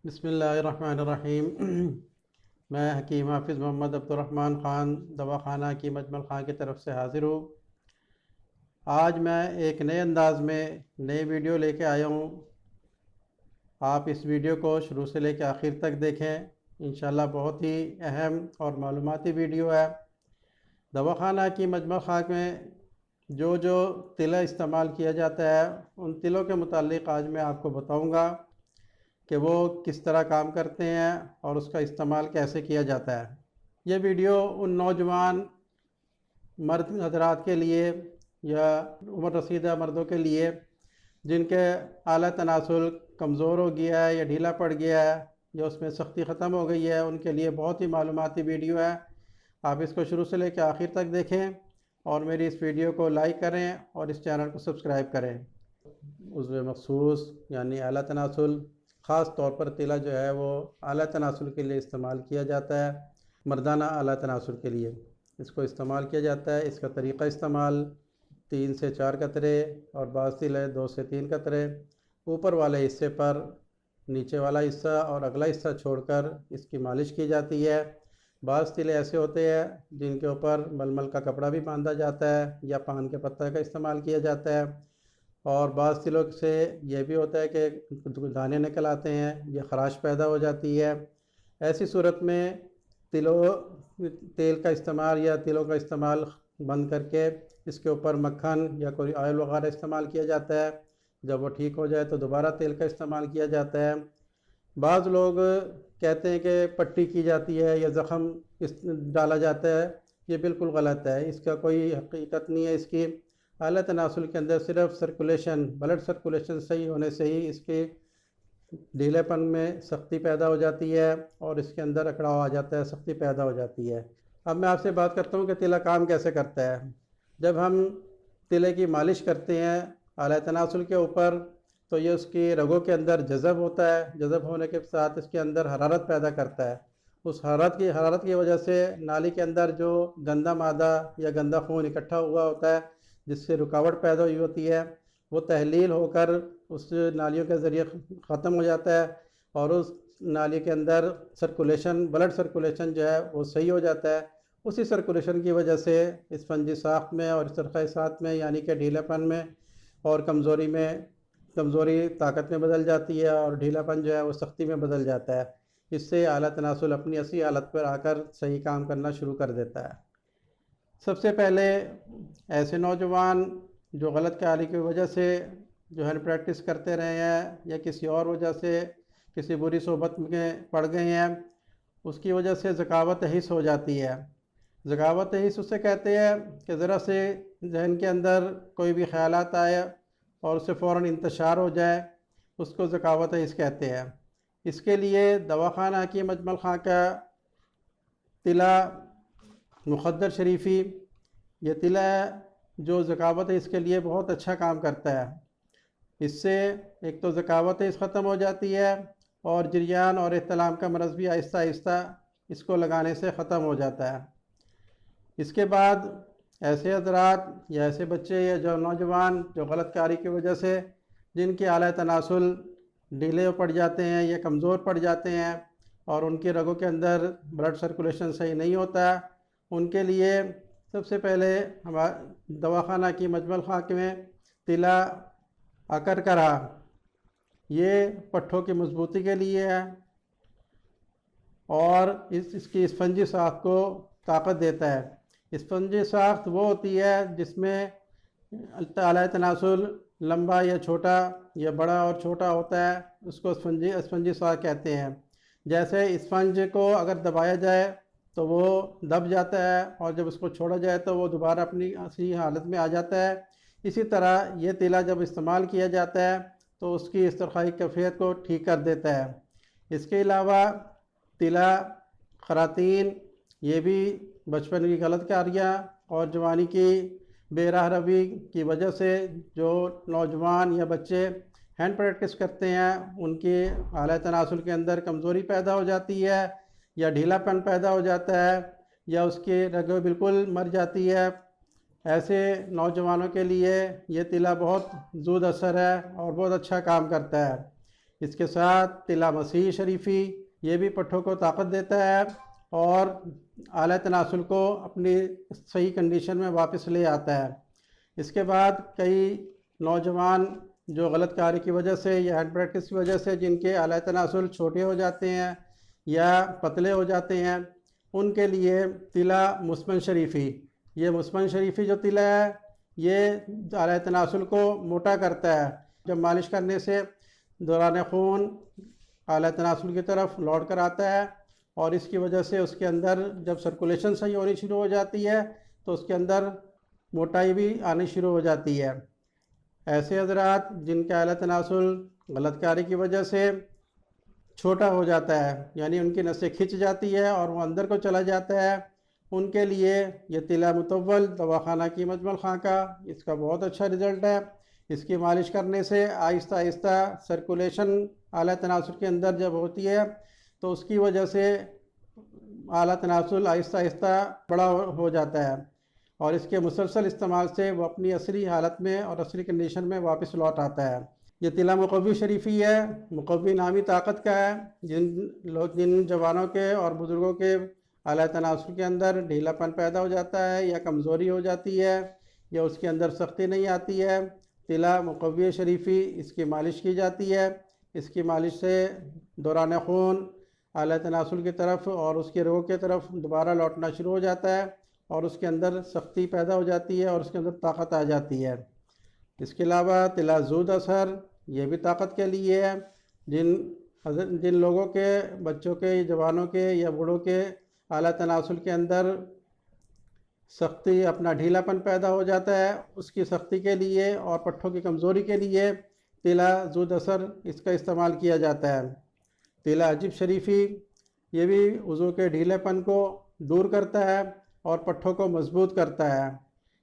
بسم اللہ الرحمن الرحیم۔ میں حکیم حافظ محمد عبدالرحمن خان دواخانہ حکیم اجمل خان کی طرف سے حاضر ہوں۔ آج میں ایک نئے انداز میں نئی ویڈیو لے کے آیا ہوں۔ آپ اس ویڈیو کو شروع سے لے کے آخر تک دیکھیں، انشاءاللہ بہت ہی اہم اور معلوماتی ویڈیو ہے۔ دواخانہ حکیم اجمل خان میں جو تلا استعمال کیا جاتا ہے ان تلوں کے متعلق آج میں آپ کو بتاؤں گا کہ وہ کس طرح کام کرتے ہیں اور اس کا استعمال کیسے کیا جاتا ہے۔ یہ ویڈیو ان نوجوان مرد حضرات کے لیے یا عمر رسیدہ مردوں کے لیے جن کے اعلیٰ تناسل کمزور ہو گیا ہے یا ڈھیلا پڑ گیا ہے یا اس میں سختی ختم ہو گئی ہے، ان کے لیے بہت ہی معلوماتی ویڈیو ہے۔ آپ اس کو شروع سے لے کے آخر تک دیکھیں اور میری اس ویڈیو کو لائک کریں اور اس چینل کو سبسکرائب کریں۔ عضو مخصوص یعنی اعلیٰ تناسل، خاص طور پر تلا جو ہے وہ اعلیٰ تناسل کے لیے استعمال کیا جاتا ہے، مردانہ اعلیٰ تناسل کے لیے اس کو استعمال کیا جاتا ہے۔ اس کا طریقہ استعمال 3 سے 4 قطرے اور بعض تلے 2 سے 3 قطرے اوپر والے حصے پر، نیچے والا حصہ اور اگلا حصہ چھوڑ کر اس کی مالش کی جاتی ہے۔ بعض تلے ایسے ہوتے ہیں جن کے اوپر ململ کا کپڑا بھی باندھا جاتا ہے یا پان کے پتہ کا استعمال کیا جاتا ہے، اور بعض تلوں سے یہ بھی ہوتا ہے کہ دانے نکل آتے ہیں، یہ خراش پیدا ہو جاتی ہے۔ ایسی صورت میں تیل کا استعمال یا تلوں کا استعمال بند کر کے اس کے اوپر مکھن یا کوئی آئل وغیرہ استعمال کیا جاتا ہے۔ جب وہ ٹھیک ہو جائے تو دوبارہ تیل کا استعمال کیا جاتا ہے۔ بعض لوگ کہتے ہیں کہ پٹی کی جاتی ہے یا زخم ڈالا جاتا ہے، یہ بالکل غلط ہے، اس کا کوئی حقیقت نہیں ہے۔ اس کی اعلیٰ تناسل کے اندر صرف سرکولیشن، بلڈ سرکولیشن صحیح ہونے سے ہی اس کے ڈھیلے پن میں سختی پیدا ہو جاتی ہے اور اس کے اندر اکڑاؤ آ جاتا ہے، سختی پیدا ہو جاتی ہے۔ اب میں آپ سے بات کرتا ہوں کہ تلا کام کیسے کرتا ہے۔ جب ہم تلے کی مالش کرتے ہیں اعلیٰ تناسل کے اوپر تو یہ اس کی رگوں کے اندر جذب ہوتا ہے، جذب ہونے کے ساتھ اس کے اندر حرارت پیدا کرتا ہے۔ اس حرارت کی وجہ سے نالی کے اندر جو گندا مادہ یا گندا خون اکٹھا ہوا ہوتا ہے جس سے رکاوٹ پیدا ہوئی ہوتی ہے وہ تحلیل ہو کر اس نالیوں کے ذریعے ختم ہو جاتا ہے اور اس نالی کے اندر سرکولیشن، بلڈ سرکولیشن جو ہے وہ صحیح ہو جاتا ہے۔ اسی سرکولیشن کی وجہ سے اسفنجی ساخت میں اور استرخائی ساخت میں یعنی کہ ڈھیلے پن میں اور کمزوری طاقت میں بدل جاتی ہے اور ڈھیلا پن جو ہے وہ سختی میں بدل جاتا ہے۔ اس سے اعلیٰ تناسل اپنی اصلی حالت پر آ کر صحیح کام کرنا شروع کر دیتا ہے۔ سب سے پہلے ایسے نوجوان جو غلط خیالی کی وجہ سے جو ہے پریکٹس کرتے رہے ہیں یا کسی اور وجہ سے کسی بری صحبت میں پڑ گئے ہیں، اس کی وجہ سے ذکاوت حس ہو جاتی ہے۔ ذکاوت حس اسے کہتے ہیں کہ ذرا سے ذہن کے اندر کوئی بھی خیالات آئے اور اسے فوراً انتشار ہو جائے، اس کو ذکاوت حس کہتے ہیں۔ اس کے لیے دواخانہ حکیم اجمل خان کا تلا مخدر شریفی یہ تلا ہے جو ذکاوت حس کے لیے بہت اچھا کام کرتا ہے۔ اس سے ایک تو ذکاوت حس ختم ہو جاتی ہے اور جریان اور احتلام کا مرض بھی آہستہ آہستہ اس کو لگانے سے ختم ہو جاتا ہے۔ اس کے بعد ایسے حضرات یا ایسے بچے یا جو نوجوان جو غلط کاری کی وجہ سے جن کے اعلیٰ تناسل ڈھیلے پڑ جاتے ہیں یا کمزور پڑ جاتے ہیں اور ان کی رگوں کے اندر بلڈ سرکولیشن صحیح نہیں ہوتا، ان کے لیے سب سے پہلے دواخانہ حکیم اجمل خان میں تلا اکر کرا یہ پٹھوں کی مضبوطی کے لیے ہے اور اس کی اسفنجی ساخت کو طاقت دیتا ہے۔ اسفنجی ساخت وہ ہوتی ہے جس میں اعلیٰ تناسل لمبا یا چھوٹا یا بڑا اور چھوٹا ہوتا ہے، اس کو اسفنجی ساخت کہتے ہیں۔ جیسے اسفنج کو اگر دبایا جائے تو وہ دب جاتا ہے اور جب اس کو چھوڑا جائے تو وہ دوبارہ اپنی اصلی حالت میں آ جاتا ہے، اسی طرح یہ تلا جب استعمال کیا جاتا ہے تو اس کی استرخائی کیفیت کو ٹھیک کر دیتا ہے۔ اس کے علاوہ تلا خواتین یہ بھی بچپن کی غلط کاریاں اور جوانی کی بے راہ روی کی وجہ سے جو نوجوان یا بچے ہینڈ پریکٹس کرتے ہیں ان کی اعلیٰ تناسل کے اندر کمزوری پیدا ہو جاتی ہے یا ڈھیلا پن پیدا ہو جاتا ہے یا اس کی رگیں بالکل مر جاتی ہے۔ ایسے نوجوانوں کے لیے یہ تلا بہت زود اثر ہے اور بہت اچھا کام کرتا ہے۔ اس کے ساتھ تلا مسیح شریفی، یہ بھی پٹھوں کو طاقت دیتا ہے اور اعلیٰ تناسل کو اپنی صحیح کنڈیشن میں واپس لے آتا ہے۔ اس کے بعد کئی نوجوان جو غلط کاری کی وجہ سے یا ہینڈ پریکٹس کی وجہ سے جن کے اعلیٰ تناسل چھوٹے ہو جاتے ہیں یا پتلے ہو جاتے ہیں، ان کے لیے تلا مسمن شریفی، یہ مسمن شریفی جو تلا ہے یہ اعلیٰ تناسل کو موٹا کرتا ہے۔ جب مالش کرنے سے دوران خون اعلیٰ تناسل کی طرف لوٹ کر آتا ہے اور اس کی وجہ سے اس کے اندر جب سرکولیشن صحیح ہونی شروع ہو جاتی ہے تو اس کے اندر موٹائی بھی آنی شروع ہو جاتی ہے۔ ایسے حضرات جن کا اعلیٰ تناسل غلط کاری کی وجہ سے چھوٹا ہو جاتا ہے، یعنی ان کی نسیں کھنچ جاتی ہے اور وہ اندر کو چلا جاتا ہے، ان کے لیے یہ تلا متول دواخانہ کی مجمل خاں کا اس کا بہت اچھا رزلٹ ہے۔ اس کی مالش کرنے سے آہستہ آہستہ سرکولیشن اعلیٰ تناسل کے اندر جب ہوتی ہے تو اس کی وجہ سے اعلیٰ تناسل آہستہ آہستہ بڑا ہو جاتا ہے اور اس کے مسلسل استعمال سے وہ اپنی اصلی حالت میں اور اصلی کنڈیشن میں واپس لوٹ آتا ہے۔ یہ تلا مقوی شریفی ہے، مقوی نامی طاقت کا ہے۔ جن جوانوں کے اور بزرگوں کے اعلیٰ تناسل کے اندر ڈھیلا پن پیدا ہو جاتا ہے یا کمزوری ہو جاتی ہے یا اس کے اندر سختی نہیں آتی ہے، تلا مقوی شریفی اس کی مالش کی جاتی ہے۔ اس کی مالش سے دوران خون اعلیٰ تناسل کی طرف اور اس کے رگوں کی طرف دوبارہ لوٹنا شروع ہو جاتا ہے اور اس کے اندر سختی پیدا ہو جاتی ہے اور اس کے اندر طاقت آ جاتی ہے۔ اس کے علاوہ تلا زود اثر، یہ بھی طاقت کے لیے ہے۔ جن لوگوں کے بچوں کے، جوانوں کے یا بوڑھوں کے اعلیٰ تناسل کے اندر سختی اپنا ڈھیلا پن پیدا ہو جاتا ہے، اس کی سختی کے لیے اور پٹھوں کی کمزوری کے لیے تلا زود اثر اس کا استعمال کیا جاتا ہے۔ تلا عجیب شریفی، یہ بھی عضو کے ڈھیلے پن کو دور کرتا ہے اور پٹھوں کو مضبوط کرتا ہے۔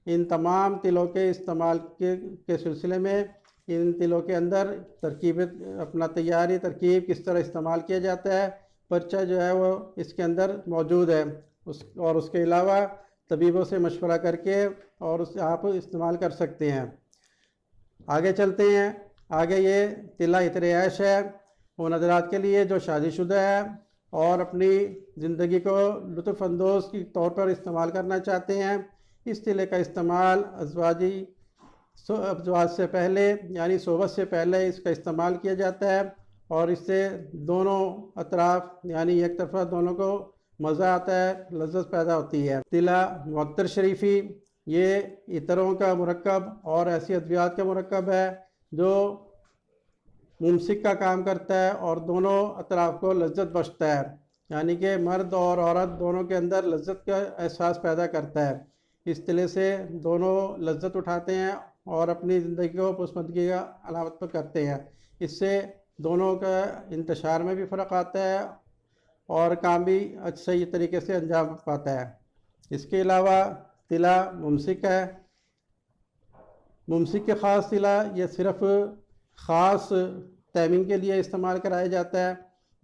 ان تمام تلوں کے استعمال کے سلسلے میں ان تلوں کے اندر ترکیب اپنا تیاری ترکیب کس طرح استعمال کیا جاتا ہے، پرچہ جو ہے وہ اس کے اندر موجود ہے، اور اس کے علاوہ طبیبوں سے مشورہ کر کے اور اس آپ استعمال کر سکتے ہیں۔ آگے چلتے ہیں۔ آگے یہ تلا عطر عیش ہے ان حضرات کے لیے جو شادی شدہ ہے اور اپنی زندگی کو لطف اندوز کے طور پر استعمال کرنا چاہتے ہیں۔ اس تلے کا استعمال ازواج سے پہلے یعنی صحبت سے پہلے اس کا استعمال کیا جاتا ہے اور اس سے دونوں اطراف یعنی ایک طرفہ دونوں کو مزہ آتا ہے، لذت پیدا ہوتی ہے۔ تلا معطر شریفی، یہ عطروں کا مرکب اور ایسی ادویات کا مرکب ہے جو ممسک کا کام کرتا ہے اور دونوں اطراف کو لذت بخشتا ہے، یعنی کہ مرد اور عورت دونوں کے اندر لذت کا احساس پیدا کرتا ہے۔ اس تلے سے دونوں لذت اٹھاتے ہیں اور اپنی زندگی کو پسماندگی کا علامت پر کرتے ہیں۔ اس سے دونوں کا انتشار میں بھی فرق آتا ہے اور کام بھی صحیح طریقے سے انجام پاتا ہے۔ اس کے علاوہ تلا ممسک ہے۔ ممسک کے خاص تلا یہ صرف خاص ٹائمنگ کے لیے استعمال کرایا جاتا ہے۔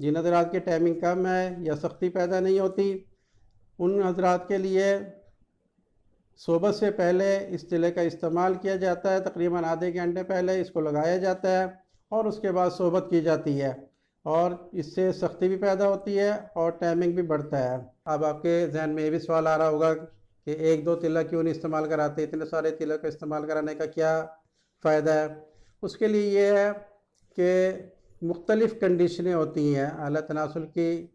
جن حضرات کی ٹائمنگ کم ہے یا سختی پیدا نہیں ہوتی، ان حضرات کے لیے صحبت سے پہلے اس تلے کا استعمال کیا جاتا ہے۔ تقریباً آدھے گھنٹے پہلے اس کو لگایا جاتا ہے اور اس کے بعد صحبت کی جاتی ہے اور اس سے سختی بھی پیدا ہوتی ہے اور ٹائمنگ بھی بڑھتا ہے۔ اب آپ کے ذہن میں یہ بھی سوال آ رہا ہوگا کہ ایک دو تلا کیوں نہیں استعمال کراتے، اتنے سارے تلوں کا استعمال کرانے کا کیا فائدہ ہے؟ اس کے لیے یہ ہے کہ مختلف کنڈیشنیں ہوتی ہیں اعلیٰ تناسل کی،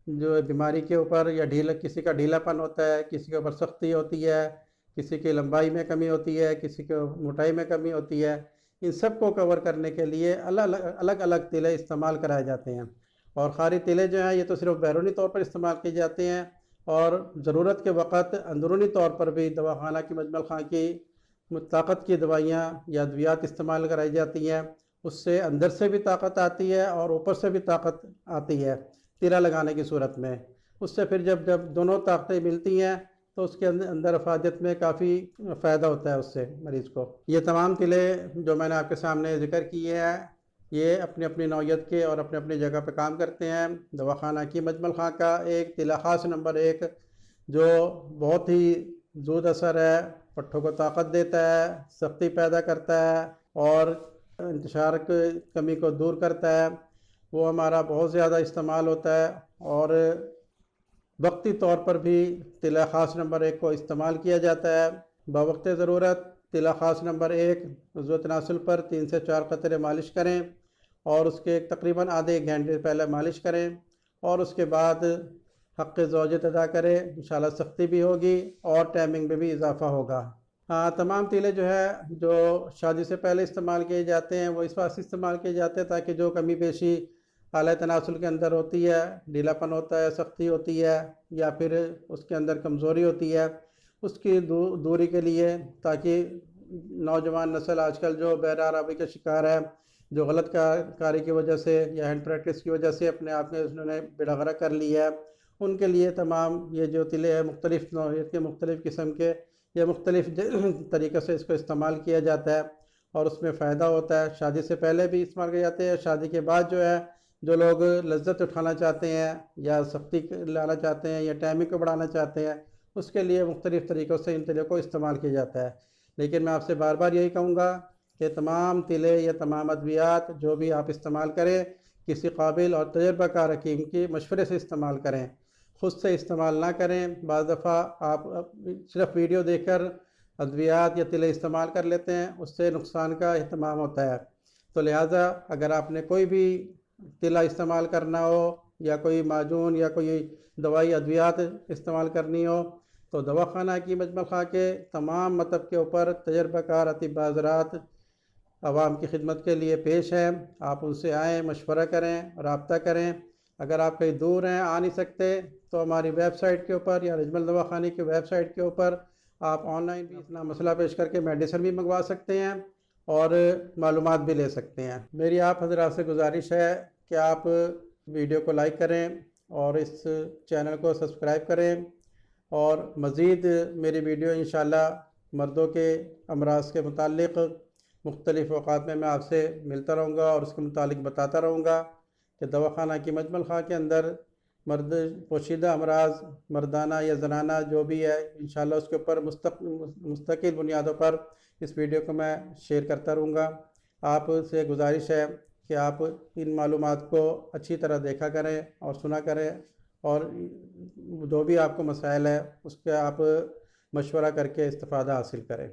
جو بیماری کے اوپر یا کسی کا ڈھیلا پن ہوتا ہے، کسی کے اوپر سختی ہوتی ہے، کسی کی لمبائی میں کمی ہوتی ہے، کسی کے موٹائی میں کمی ہوتی ہے۔ ان سب کو کور کرنے کے لیے الگ الگ تلے استعمال کرائے جاتے ہیں، اور خاری تلے جو ہیں یہ تو صرف بیرونی طور پر استعمال کیے جاتے ہیں، اور ضرورت کے وقت اندرونی طور پر بھی دواخانہ کی مجمل خاں کی طاقت کی دوائیاں یا ادویات استعمال کرائی جاتی ہیں۔ اس سے اندر سے بھی طاقت آتی ہے اور اوپر سے بھی طاقت آتی ہے تیرا لگانے کی صورت میں۔ اس سے پھر جب دونوں طاقتیں ملتی ہیں تو اس کے اندر افادیت میں کافی فائدہ ہوتا ہے اس سے مریض کو۔ یہ تمام تلے جو میں نے آپ کے سامنے ذکر کیے ہیں یہ اپنی اپنی نوعیت کے اور اپنے اپنی جگہ پہ کام کرتے ہیں۔ دواخانہ کی مجمل خاں کا ایک تلا خاص نمبر 1 جو بہت ہی زود اثر ہے، پٹھوں کو طاقت دیتا ہے، سختی پیدا کرتا ہے اور انتشار کمی کو دور کرتا ہے، وہ ہمارا بہت زیادہ استعمال ہوتا ہے، اور وقتی طور پر بھی تیلہ خاص نمبر 1 کو استعمال کیا جاتا ہے۔ بوقت ضرورت تیلہ خاص نمبر 1 عضو تناسل پر 3 سے 4 قطرے مالش کریں، اور اس کے تقریباً آدھے ایک گھنٹے پہلے مالش کریں، اور اس کے بعد حق زوجت ادا کریں۔ انشاءاللہ سختی بھی ہوگی اور ٹائمنگ میں بھی اضافہ ہوگا۔ تمام تیلے جو شادی سے پہلے استعمال کیے جاتے ہیں، وہ اس واسطے استعمال کیے جاتے ہیں تاکہ جو کمی بیشی اعلیٰ تناسل کے اندر ہوتی ہے، ڈھیلا پن ہوتا ہے، سختی ہوتی ہے، یا پھر اس کے اندر کمزوری ہوتی ہے، اس کی دوری کے لیے، تاکہ نوجوان نسل آج کل جو بہرآرامی کا شکار ہے، جو غلط کاری کی وجہ سے یا ہینڈ پریکٹس کی وجہ سے اپنے آپ میں انہوں نے بیڑا غرق کر لیا ہے، ان کے لیے تمام یہ جو تیلے ہیں مختلف نوعیت کے، مختلف قسم کے، یہ مختلف طریقے سے اس کو استعمال کیا جاتا ہے، اور اس میں فائدہ ہوتا ہے۔ شادی سے پہلے بھی استعمال کیے جاتے ہیں، شادی کے بعد جو لوگ لذت اٹھانا چاہتے ہیں یا سختی لانا چاہتے ہیں یا ٹائمنگ کو بڑھانا چاہتے ہیں، اس کے لیے مختلف طریقوں سے ان تیلوں کو استعمال کیا جاتا ہے۔ لیکن میں آپ سے بار بار یہی کہوں گا کہ تمام تیلے یا تمام ادویات جو بھی آپ استعمال کریں، کسی قابل اور تجربہ کار حکیم کے مشورے سے استعمال کریں، خود سے استعمال نہ کریں۔ بعض دفعہ آپ صرف ویڈیو دیکھ کر ادویات یا تیلے استعمال کر لیتے ہیں، اس سے نقصان کا اہتمام ہوتا ہے۔ تو لہٰذا اگر آپ نے کوئی بھی تیلہ استعمال کرنا ہو، یا کوئی معجون یا کوئی دوائی ادویات استعمال کرنی ہو، تو دواخانہ کی مجمل خاں کے تمام مطلب کے اوپر تجربہ کار اطباء حضرات عوام کی خدمت کے لیے پیش ہیں۔ آپ ان سے آئیں، مشورہ کریں، رابطہ کریں۔ اگر آپ کہیں دور ہیں، آ نہیں سکتے، تو ہماری ویب سائٹ کے اوپر یا رجمل دواخانے کی ویب سائٹ کے اوپر آپ آن لائن بھی اپنا مسئلہ پیش کر کے میڈیسن بھی منگوا سکتے ہیں اور معلومات بھی لے سکتے ہیں۔ میری آپ حضرات سے گزارش ہے کہ آپ ویڈیو کو لائک کریں اور اس چینل کو سبسکرائب کریں، اور مزید میری ویڈیو انشاءاللہ مردوں کے امراض کے متعلق مختلف اوقات میں آپ سے ملتا رہوں گا اور اس کے متعلق بتاتا رہوں گا کہ دواخانہ کی مجمل خاں کے اندر مرد پوشیدہ امراض، مردانہ یا زنانہ جو بھی ہے، انشاءاللہ اس کے اوپر مستقل بنیادوں پر اس ویڈیو کو میں شیئر کرتا رہوں گا۔ آپ سے گزارش ہے کہ آپ ان معلومات کو اچھی طرح دیکھا کریں اور سنا کریں، اور جو بھی آپ کو مسائل ہے اس کے آپ مشورہ کر کے استفادہ حاصل کریں۔